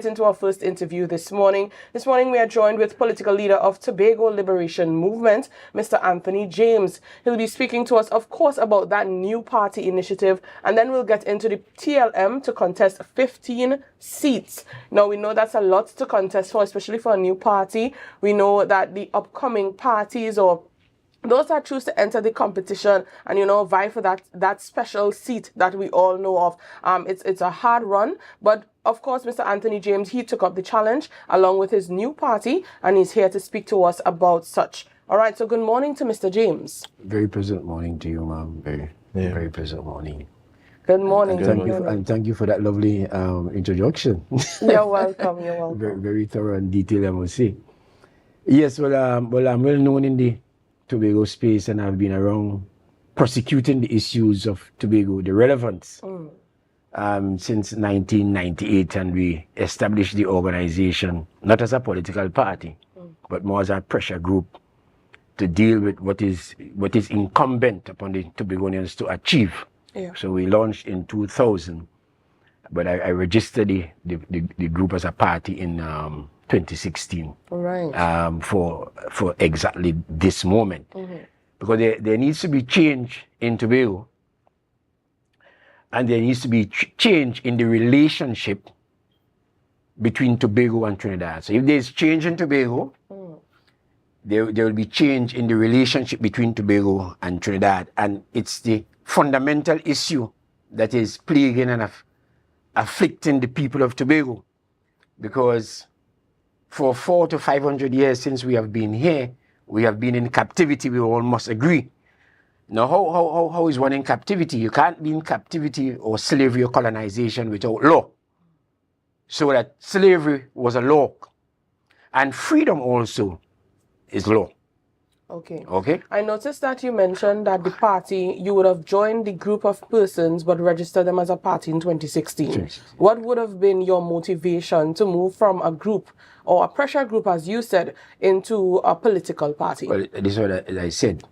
Into our first interview this morning. This morning we are joined with political leader of Tobago Liberation Movement, Mr. Anthony James. He'll be speaking to us, of course, about that new party initiative, and then we'll get into the TLM to contest 15 seats. Now, we know that's a lot to contest for, especially for a new party. We know that the upcoming parties or those that choose to enter the competition and, vie for that special seat that we all know of, it's a hard run. But of course, Mr. Anthony James, he took up the challenge along with his new party, and he's here to speak to us about such. All right, so good morning to Mr. James. Very pleasant morning to you, ma'am. Very pleasant morning. Good morning. And thank you for that lovely introduction. You're welcome. You're welcome. Very thorough and detailed, I must say. Yes, well, I'm well known in the Tobago space, and I've been around prosecuting the issues of Tobago, the relevance, since 1998, and we established the organization not as a political party, but more as a pressure group to deal with what is incumbent upon the Tobagonians to achieve. Yeah. So we launched in 2000, but I registered the group as a party in 2016. Right. For exactly this moment. Because there needs to be change in Tobago, and there needs to be change in the relationship between Tobago and Trinidad. So if there's change in Tobago, there will be change in the relationship between Tobago and Trinidad. And it's the fundamental issue that is plaguing and afflicting the people of Tobago. Because for 400 to 500 years since we have been here, we have been in captivity, we all must agree. Now, how is one in captivity? You can't be in captivity or slavery or colonization without law. So that slavery was a law. And freedom also is law. Okay. I noticed that you mentioned that the party, you would have joined the group of persons but registered them as a party in 2016. Yes. What would have been your motivation to move from a group or a pressure group, as you said, into a political party? Well, this is what I said,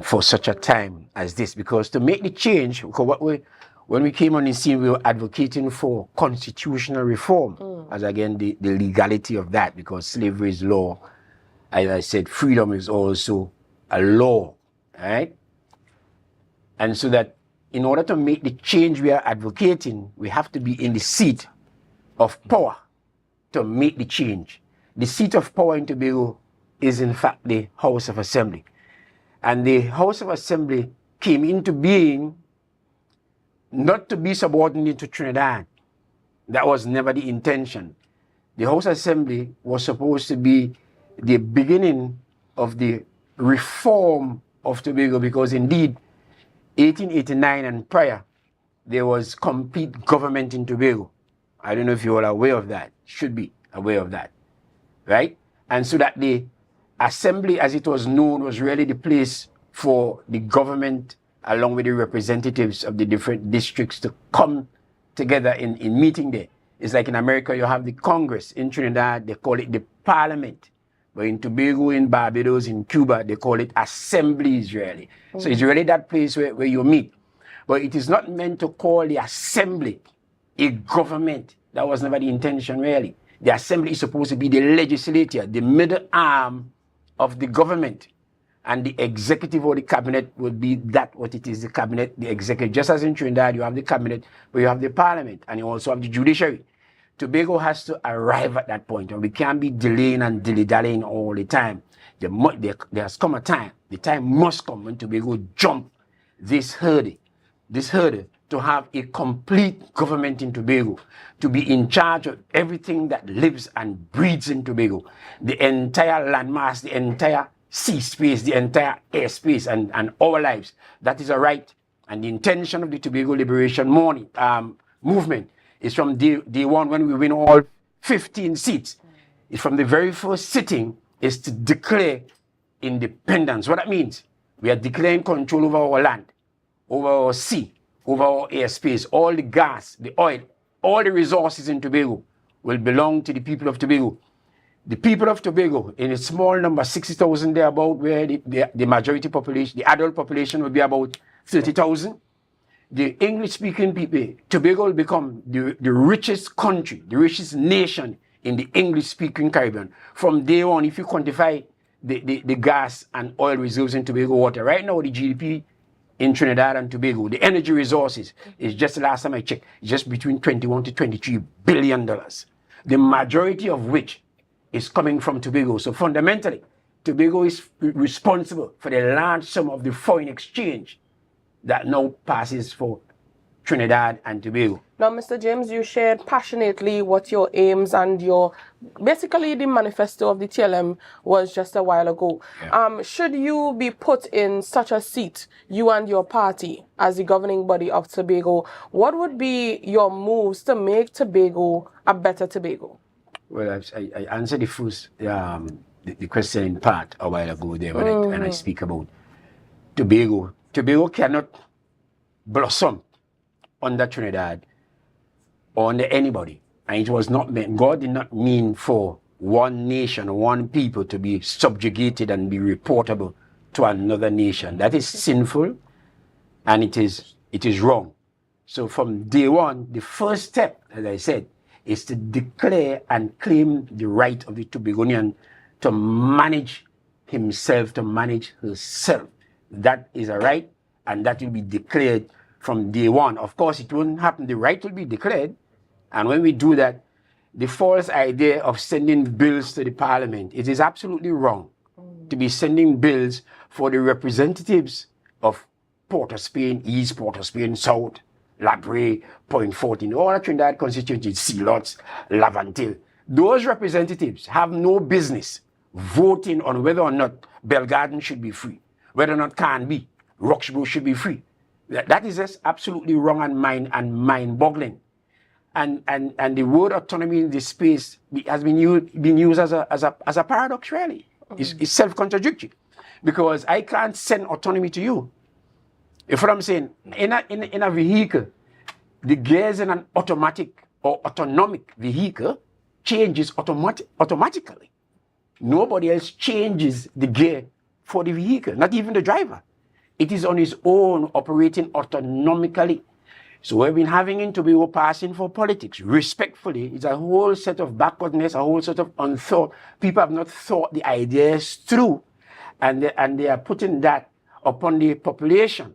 for such a time as this, because to make the change, because when we came on the scene, we were advocating for constitutional reform, as again, the legality of that, because slavery is law. As I said, freedom is also a law, right? And so that in order to make the change we are advocating, we have to be in the seat of power to make the change. The seat of power in Tobago is in fact the House of Assembly. And the House of Assembly came into being not to be subordinate to Trinidad. That was never the intention. The House of Assembly was supposed to be the beginning of the reform of Tobago, because indeed 1889 and prior there was complete government in Tobago. I don't know if you are aware of that. Should be aware of that, right? And so that the assembly, as it was known, was really the place for the government along with the representatives of the different districts to come together in meeting there. It's like in America you have the Congress. In Trinidad they call it the Parliament. But in Tobago, in Barbados, in Cuba, they call it assemblies, really. So it's really that place where you meet. But it is not meant to call the assembly a government. That was never the intention, really. The assembly is supposed to be the legislature, the middle arm of the government. And the executive or the cabinet would be that what it is, the cabinet, the executive. Just as in Trinidad, you have the cabinet, but you have the parliament, and you also have the judiciary. Tobago has to arrive at that point, and we can't be delaying and dilly-dallying all the time. There has come a time, the time must come when Tobago jump this hurdle to have a complete government in Tobago, to be in charge of everything that lives and breathes in Tobago, the entire landmass, the entire sea space, the entire air space, and our lives. That is a right, and the intention of the Tobago Liberation Movement is from day one, when we win all 15 seats. It's from the very first sitting is to declare independence. What that means, we are declaring control over our land, over our sea, over our airspace. All the gas, the oil, all the resources in Tobago will belong to the people of Tobago. The people of Tobago, in a small number, 60,000 thereabout, where the majority population, the adult population will be about 30,000. the English-speaking people, Tobago will become the richest country, the richest nation in the English-speaking Caribbean. From day on, if you quantify the gas and oil reserves in Tobago water, right now the GDP in Trinidad and Tobago, the energy resources, is just the last time I checked, just between 21 to 23 billion dollars. The majority of which is coming from Tobago. So fundamentally, Tobago is responsible for the large sum of the foreign exchange that now passes for Trinidad and Tobago. Now, Mr. James, you shared passionately what your aims and your, basically the manifesto of the TLM was just a while ago. Yeah. Should you be put in such a seat, you and your party, as the governing body of Tobago, what would be your moves to make Tobago a better Tobago? Well, I answered the first, the question in part a while ago there when I speak about Tobago. Tobago cannot blossom under Trinidad or under anybody. And it was not meant, God did not mean for one nation, one people to be subjugated and be reportable to another nation. That is sinful and it is wrong. So from day one, the first step, as I said, is to declare and claim the right of the Tobagonian to manage himself, to manage herself. That is a right, and that will be declared from day one. Of course, it won't happen. The right will be declared, and when we do that, the false idea of sending bills to the parliament, it is absolutely wrong to be sending bills for the representatives of Port of Spain, East, Port of Spain, South, Labray, Point 14, all the Trinidad constituencies, Sealots, Laventille. Those representatives have no business voting on whether or not Belgarden should be free, whether or not Canby, Roxborough should be free. That is just absolutely wrong and mind-boggling. And the word autonomy in this space has been used as a paradox, really. It's self-contradictory. Because I can't send autonomy to you. If what I'm saying, in a vehicle, the gears in an automatic or autonomic vehicle changes automatically. Nobody else changes the gear for the vehicle, not even the driver. It is on its own, operating autonomically. So we've been having in Tobago passing for politics, respectfully. It's a whole set of backwardness, a whole set of unthought. People have not thought the ideas through, and they are putting that upon the population,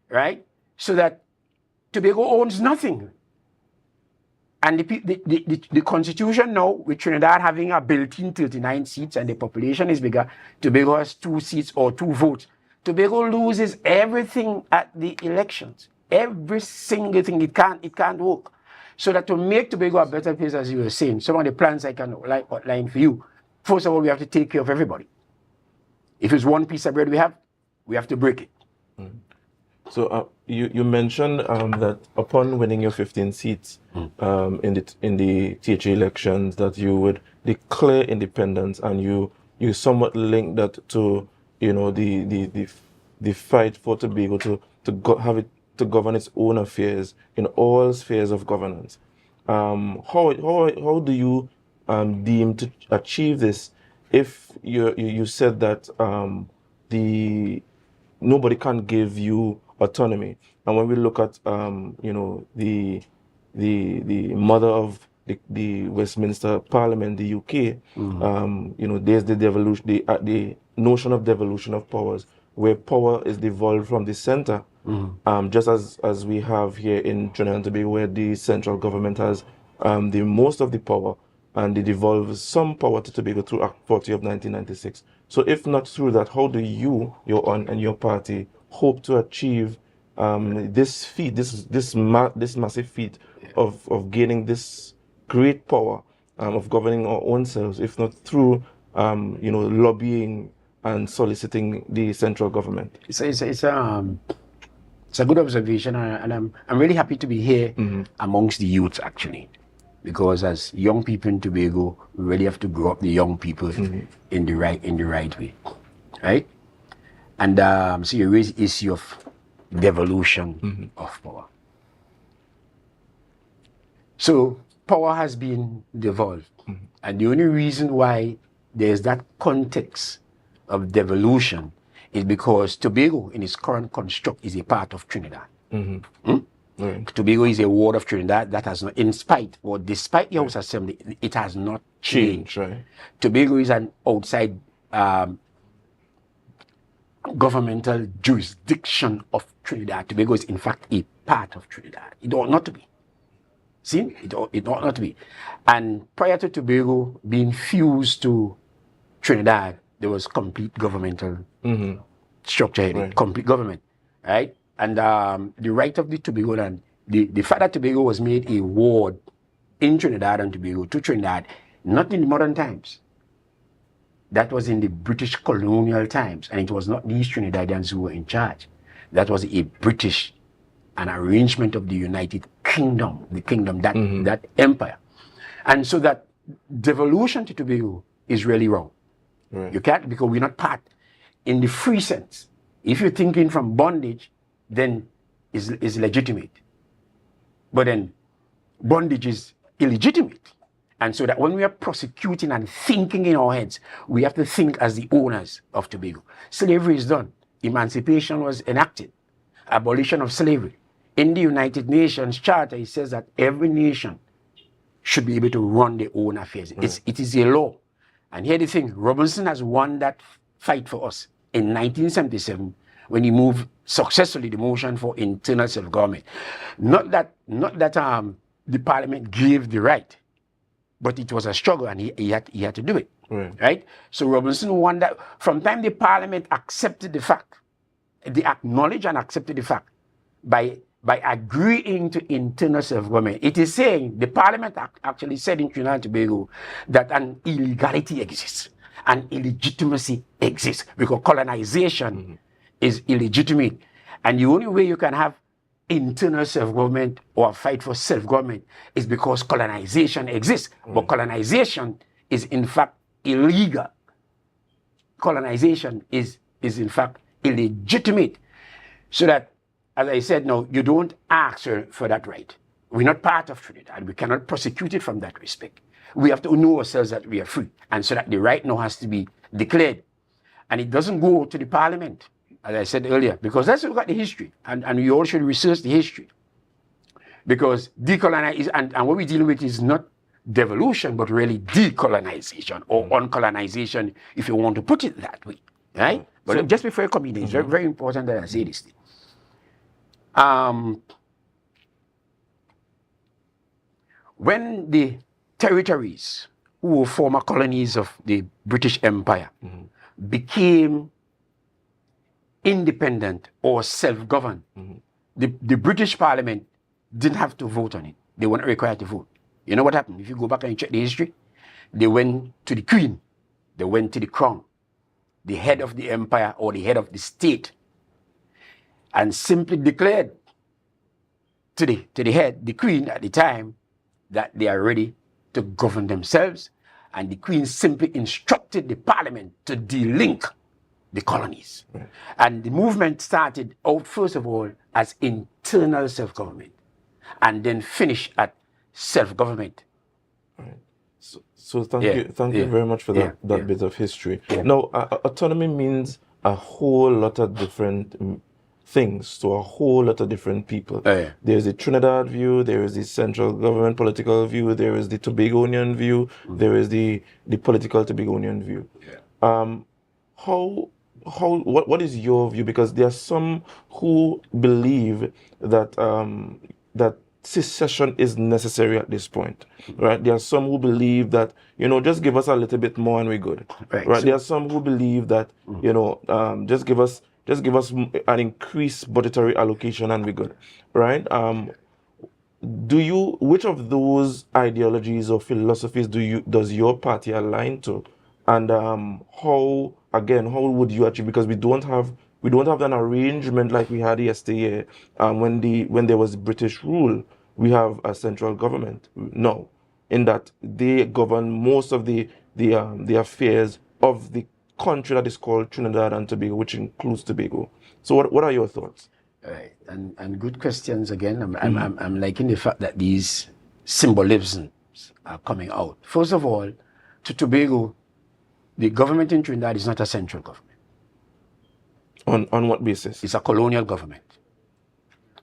right? So that Tobago owns nothing. And the constitution now, with Trinidad having a built-in 39 seats and the population is bigger, Tobago has 2 seats or 2 votes. Tobago loses everything at the elections. Every single thing. It can't work. So that to make Tobago a better place, as you were saying, some of the plans I can outline for you. First of all, we have to take care of everybody. If it's one piece of bread we have to break it. Mm. So you mentioned that upon winning your 15 seats in the THA elections, that you would declare independence, and you somewhat linked that to the fight for Tobago to govern its own affairs in all spheres of governance. How do you deem to achieve this if you said that nobody can give you autonomy? And when we look at the mother of the Westminster Parliament, the UK, there's the notion of devolution of powers, where power is devolved from the center, just as we have here in Trinidad and Tobago, where the central government has the most of the power, and they devolve some power to Tobago through Act 40 of 1996. So if not through that, how do you, and your party, hope to achieve this feat, this massive feat of gaining this great power of governing our own selves, if not through lobbying and soliciting the central government? It's a good observation, and I'm really happy to be here amongst the youth, actually, because as young people in Tobago, we really have to grow up the young people in the right way, right? And so you raise the issue of devolution of power. So power has been devolved, and the only reason why there's that context of devolution is because Tobago, in its current construct, is a part of Trinidad. Right. Tobago is a ward of Trinidad that has not, in spite or despite the House Assembly, it has not changed. Right. Tobago is an outside governmental jurisdiction of Trinidad. Tobago is in fact a part of Trinidad. It ought not to be. See, it ought not to be. And prior to Tobago being fused to Trinidad, there was complete governmental structure, Right. complete government, right? And the right of the Tobago land, the fact that Tobago was made a ward in Trinidad and Tobago to Trinidad, not in modern times. That was in the British colonial times, and it was not these Trinidadians who were in charge. That was a British, an arrangement of the United Kingdom, the kingdom, that empire. And so that devolution to Tobago is really wrong. Right. You can't, because we're not part in the free sense. If you're thinking from bondage, then is legitimate. But then bondage is illegitimate. And so that when we are prosecuting and thinking in our heads, we have to think as the owners of Tobago. Slavery is done. Emancipation was enacted. Abolition of slavery. In the United Nations Charter, it says that every nation should be able to run their own affairs. Right. It is a law. And here the thing, Robinson has won that fight for us in 1977 when he moved successfully the motion for internal self-government. Not that the parliament gave the right, but it was a struggle and he had to do it. Right? So Robinson won that. From time the parliament accepted the fact, they acknowledged and accepted the fact by agreeing to internal self-government. It is saying, the parliament actually said in Trinidad and Tobago that an illegality exists, an illegitimacy exists, because colonization is illegitimate. And the only way you can have internal self-government or fight for self-government is because colonization exists. But colonization is in fact illegal. Colonization is in fact illegitimate. So that, as I said, no, you don't ask for that right. We're not part of Trinidad. We cannot prosecute it from that respect. We have to know ourselves that we are free. And so that the right now has to be declared. And it doesn't go to the parliament, as I said earlier, because let's look at the history. And we all should research the history. Because decolonization, and what we're dealing with is not devolution, but really decolonization or uncolonization, if you want to put it that way. Right? But so, just before I come in, it's very, very important that I say this thing. When the territories who were former colonies of the British Empire became independent or self-governed, the British Parliament didn't have to vote on it. They weren't required to vote. You know what happened? If you go back and check the history, they went to the Queen, they went to the Crown, the head of the empire or the head of the state, and simply declared to the head, the Queen at the time, that they are ready to govern themselves. And the Queen simply instructed the Parliament to delink the colonies. And the movement started out, first of all, as internal self-government, and then finished at self-government. So thank you very much for that bit of history. Now, autonomy means a whole lot of different things to a whole lot of different people. There's the Trinidad view, there is the central government political view, there is the Tobagonian view, there is the political Tobagonian view. What is your view? Because there are some who believe that that secession is necessary at this point, right? There are some who believe that, just give us a little bit more and we're good, right? So, there are some who believe that, just give us an increased budgetary allocation and we're good, right? Which of those ideologies or philosophies does your party align to, and how would you achieve? Because we don't have an arrangement like we had yesterday when there was British rule. We have a central government now, in that they govern most of the affairs of the country that is called Trinidad and Tobago, which includes Tobago. So what are your thoughts? Right, and good questions again. I'm liking the fact that these symbolisms are coming out. First of all, to Tobago, the government in Trinidad is not a central government. On what basis? It's a colonial government.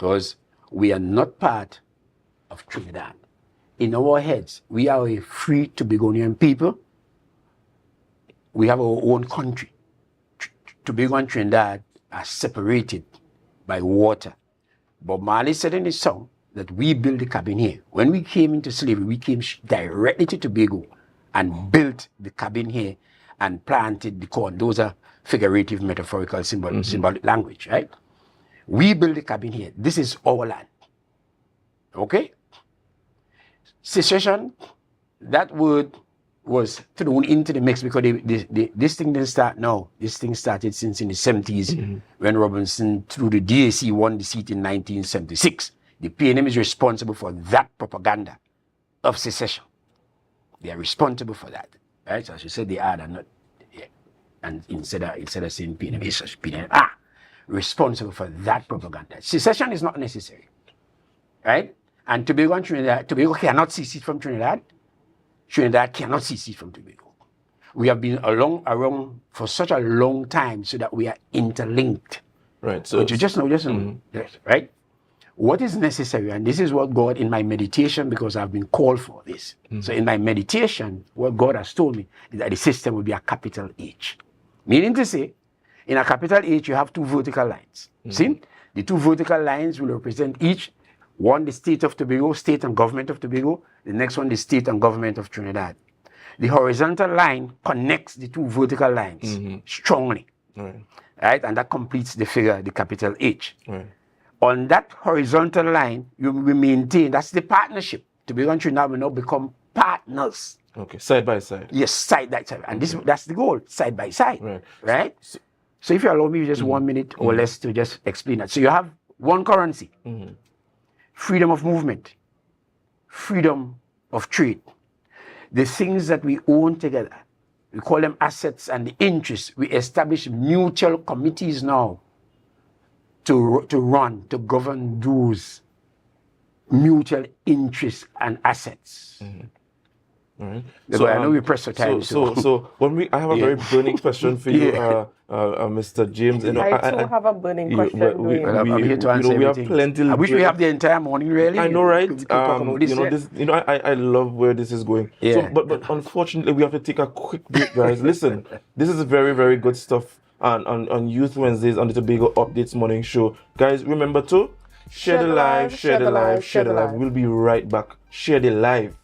because we are not part of Trinidad. In our heads, we are a free Tobagonian people. We have our own country. Tobago and Trinidad are separated by water. Bob Marley said in his song that we built the cabin here. When we came into slavery, we came directly to Tobago and built the cabin here and planted the corn. Those are figurative, metaphorical, symbolic language, right? We built the cabin here. This is our land. Okay? Secession, that word was thrown into the mix because this thing didn't start now. This thing started since in the 70s when Robinson, through the DAC, won the seat in 1976. The PNM is responsible for that propaganda of secession. They are responsible for that. Right? So as you said, they are not. Yeah. And instead of saying PNM, it's just PNM responsible for that propaganda. Secession is not necessary. Right? And Tobago and Trinidad, Tobago cannot secede from Trinidad. Trinidad cannot secede from Tobago. We have been around for such a long time so that we are interlinked. Right. So but you just know, yes, right? What is necessary, and this is what God in my meditation, because I've been called for this. So in my meditation, what God has told me is that the system will be a capital H. Meaning to say, in a capital H, you have two vertical lines. See? The two vertical lines will represent each. One, the state of Tobago, state and government of Tobago. The next one, the state and government of Trinidad. The horizontal line connects the two vertical lines strongly. Right? And that completes the figure, the capital H. On that horizontal line, you will maintain, that's the partnership. Tobago and Trinidad will now become partners. Okay, side by side. Yes, side by side. And that's the goal, side by side. Right? So if you allow me just 1 minute or less to just explain that. So you have one currency. Freedom of movement, freedom of trade. The things that we own together, we call them assets and the interests. We establish mutual committees now to govern those mutual interests and assets. Right. So I know we press for time. So when I have a very burning question for you, Mr. James. You know, I have a burning question. I'm here to answer we everything. have plenty. I wish we have the entire morning, really. I know, right? I love where this is going. Yeah. So, but unfortunately, we have to take a quick break, guys. Listen, this is very, very good stuff on Youth Wednesdays on the Tobago Updates Morning Show. Guys, remember to share the live, share the live, share the live. We'll be right back. Share the live.